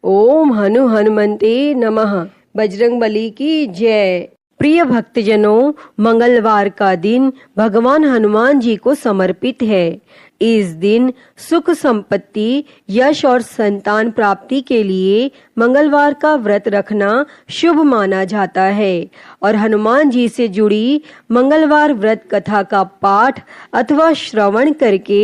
ओम हनुमंते नमः। बजरंगबली की जय। प्रिय भक्तजनों, मंगलवार का दिन भगवान हनुमान जी को समर्पित है। इस दिन सुख संपत्ति, यश और संतान प्राप्ति के लिए मंगलवार का व्रत रखना शुभ माना जाता है और हनुमान जी से जुड़ी मंगलवार व्रत कथा का पाठ अथवा श्रवण करके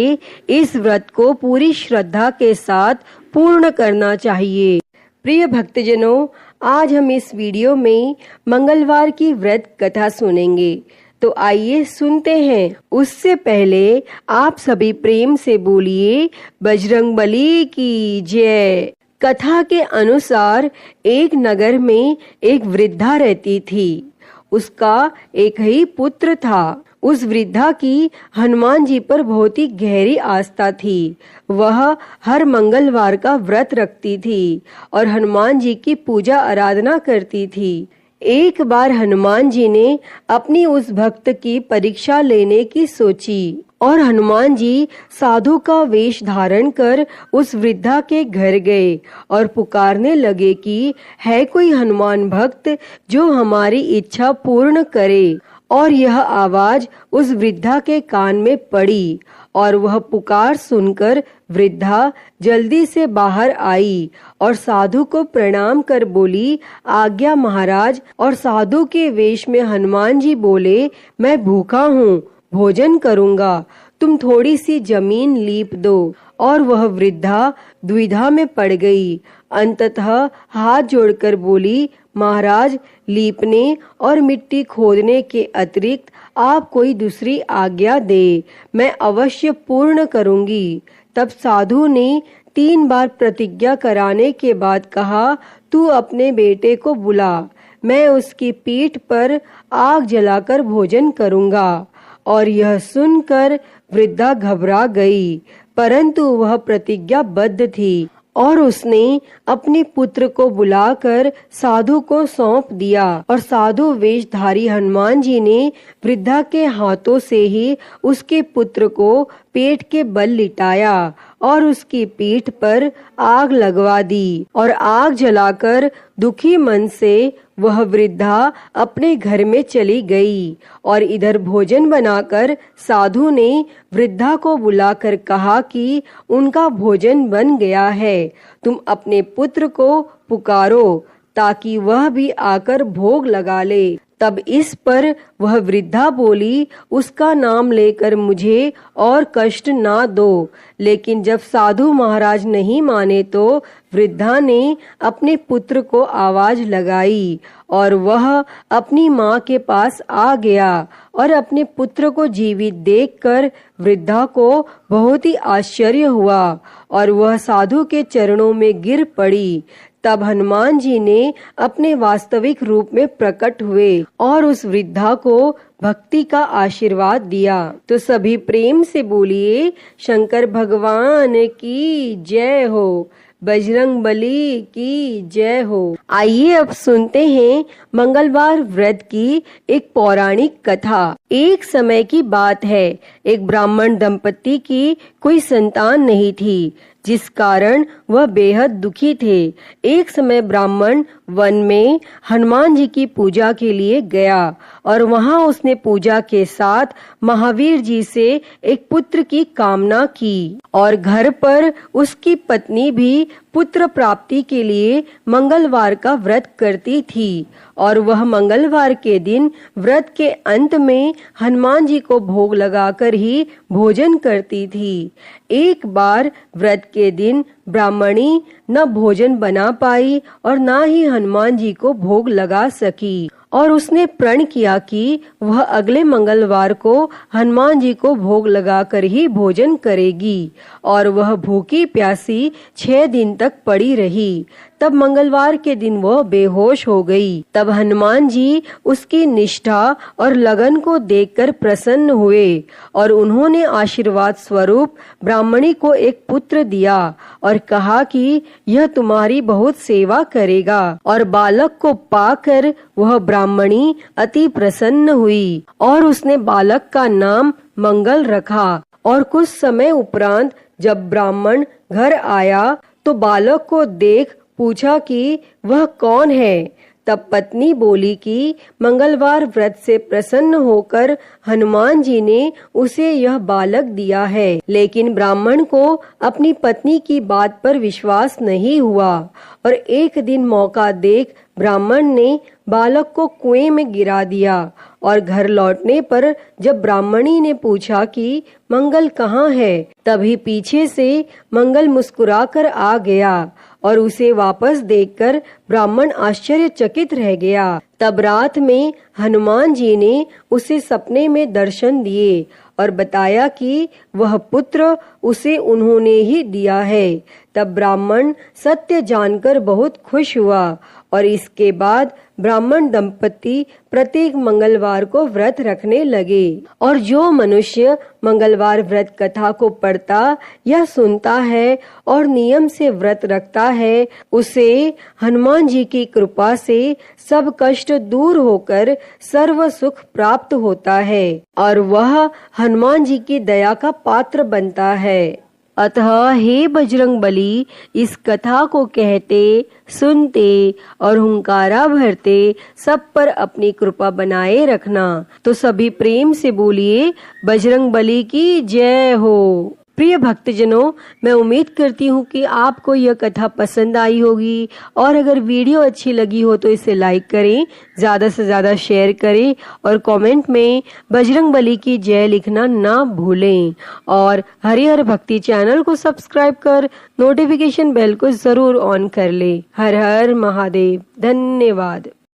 इस व्रत को पूरी श्रद्धा के साथ पूर्ण करना चाहिए। प्रिय भक्तजनों, आज हम इस वीडियो में मंगलवार की व्रत कथा सुनेंगे, तो आइए सुनते हैं। उससे पहले आप सभी प्रेम से बोलिए बजरंगबली की जय। कथा के अनुसार एक नगर में एक वृद्धा रहती थी। उसका एक ही पुत्र था। उस वृद्धा की हनुमान जी पर बहुत ही गहरी आस्था थी। वह हर मंगलवार का व्रत रखती थी और हनुमान जी की पूजा आराधना करती थी। एक बार हनुमान जी ने अपनी उस भक्त की परीक्षा लेने की सोची और हनुमान जी साधु का वेश धारण कर उस वृद्धा के घर गए और पुकारने लगे कि है कोई हनुमान भक्त जो हमारी इच्छा पूर्ण करे। और यह आवाज उस वृद्धा के कान में पड़ी और वह पुकार सुनकर वृद्धा जल्दी से बाहर आई और साधु को प्रणाम कर बोली, आज्ञा महाराज। और साधु के वेश में हनुमान जी बोले, मैं भूखा हूँ, भोजन करूँगा, तुम थोड़ी सी जमीन लीप दो। और वह वृद्धा द्विधा में पड़ गई। अंततः हाथ जोड़कर बोली, महाराज, लीपने और मिट्टी खोदने के अतिरिक्त आप कोई दूसरी आज्ञा दे, मैं अवश्य पूर्ण करूंगी। तब साधु ने 3 बार प्रतिज्ञा कराने के बाद कहा, तू अपने बेटे को बुला, मैं उसकी पीठ पर आग जलाकर भोजन करूंगा। और यह सुनकर वृद्धा घबरा गई, परंतु वह प्रतिज्ञाबद्ध थी और उसने अपने पुत्र को बुलाकर साधु को सौंप दिया। और साधु वेशधारी हनुमान जी ने वृद्धा के हाथों से ही उसके पुत्र को पेट के बल लिटाया और उसकी पीठ पर आग लगवा दी और आग जलाकर दुखी मन से वह वृद्धा अपने घर में चली गई। और इधर भोजन बनाकर साधु ने वृद्धा को बुलाकर कहा कि उनका भोजन बन गया है, तुम अपने पुत्र को पुकारो ताकि वह भी आकर भोग लगा ले। तब इस पर वह वृद्धा बोली, उसका नाम लेकर मुझे और कष्ट ना दो। लेकिन जब साधु महाराज नहीं माने तो वृद्धा ने अपने पुत्र को आवाज लगाई और वह अपनी माँ के पास आ गया और अपने पुत्र को जीवित देखकर वृद्धा को बहुत ही आश्चर्य हुआ और वह साधु के चरणों में गिर पड़ी। तब हनुमान जी ने अपने वास्तविक रूप में प्रकट हुए और उस वृद्धा को भक्ति का आशीर्वाद दिया। तो सभी प्रेम से बोलिए, शंकर भगवान की जय हो, बजरंगबली की जय हो। आइए अब सुनते हैं मंगलवार व्रत की एक पौराणिक कथा। एक समय की बात है, एक ब्राह्मण दंपति की कोई संतान नहीं थी, जिस कारण वह बेहद दुखी थे। एक समय ब्राह्मण वन में हनुमान जी की पूजा के लिए गया और वहां उसने पूजा के साथ महावीर जी से एक पुत्र की कामना की और घर पर उसकी पत्नी भी पुत्र प्राप्ति के लिए मंगलवार का व्रत करती थी और वह मंगलवार के दिन व्रत के अंत में हनुमान जी को भोग लगाकर ही भोजन करती थी। एक बार व्रत के दिन ब्राह्मणी न भोजन बना पाई और न ही हनुमान जी को भोग लगा सकी और उसने प्रण किया कि वह अगले मंगलवार को हनुमान जी को भोग लगाकर ही भोजन करेगी और वह भूखी प्यासी 6 दिन तक पड़ी रही। तब मंगलवार के दिन वह बेहोश हो गई। तब हनुमान जी उसकी निष्ठा और लगन को देखकर प्रसन्न हुए और उन्होंने आशीर्वाद स्वरूप ब्राह्मणी को एक पुत्र दिया और कहा कि यह तुम्हारी बहुत सेवा करेगा। और बालक को पाकर वह ब्राह्मणी अति प्रसन्न हुई और उसने बालक का नाम मंगल रखा। और कुछ समय उपरांत जब ब्राह्मण घर आया तो बालक को देख पूछा कि वह कौन है। तब पत्नी बोली कि मंगलवार व्रत से प्रसन्न होकर हनुमान जी ने उसे यह बालक दिया है। लेकिन ब्राह्मण को अपनी पत्नी की बात पर विश्वास नहीं हुआ और एक दिन मौका देख ब्राह्मण ने बालक को कुएं में गिरा दिया और घर लौटने पर जब ब्राह्मणी ने पूछा कि मंगल कहाँ है, तभी पीछे से मंगल मुस्कुराकर आ गया और उसे वापस देखकर ब्राह्मण आश्चर्यचकित रह गया। तब रात में हनुमान जी ने उसे सपने में दर्शन दिए और बताया कि वह पुत्र उसे उन्होंने ही दिया है। तब ब्राह्मण सत्य जानकर बहुत खुश हुआ और इसके बाद ब्राह्मण दंपति प्रत्येक मंगलवार को व्रत रखने लगे। और जो मनुष्य मंगलवार व्रत कथा को पढ़ता या सुनता है और नियम से व्रत रखता है, उसे हनुमान जी की कृपा से सब कष्ट दूर होकर सर्व सुख प्राप्त होता है और वह हनुमान जी की दया का पात्र बनता है। अतः हे बजरंगबली, इस कथा को कहते, सुनते और हुंकारा भरते सब पर अपनी कृपा बनाए रखना। तो सभी प्रेम से बोलिए बजरंगबली की जय हो। प्रिय भक्तजनों, मैं उम्मीद करती हूँ कि आपको यह कथा पसंद आई होगी और अगर वीडियो अच्छी लगी हो तो इसे लाइक करें, ज्यादा से ज्यादा शेयर करें और कमेंट में बजरंगबली की जय लिखना ना भूलें और हरिहर भक्ति चैनल को सब्सक्राइब कर नोटिफिकेशन बेल को जरूर ऑन कर लें। हर हर महादेव। धन्यवाद।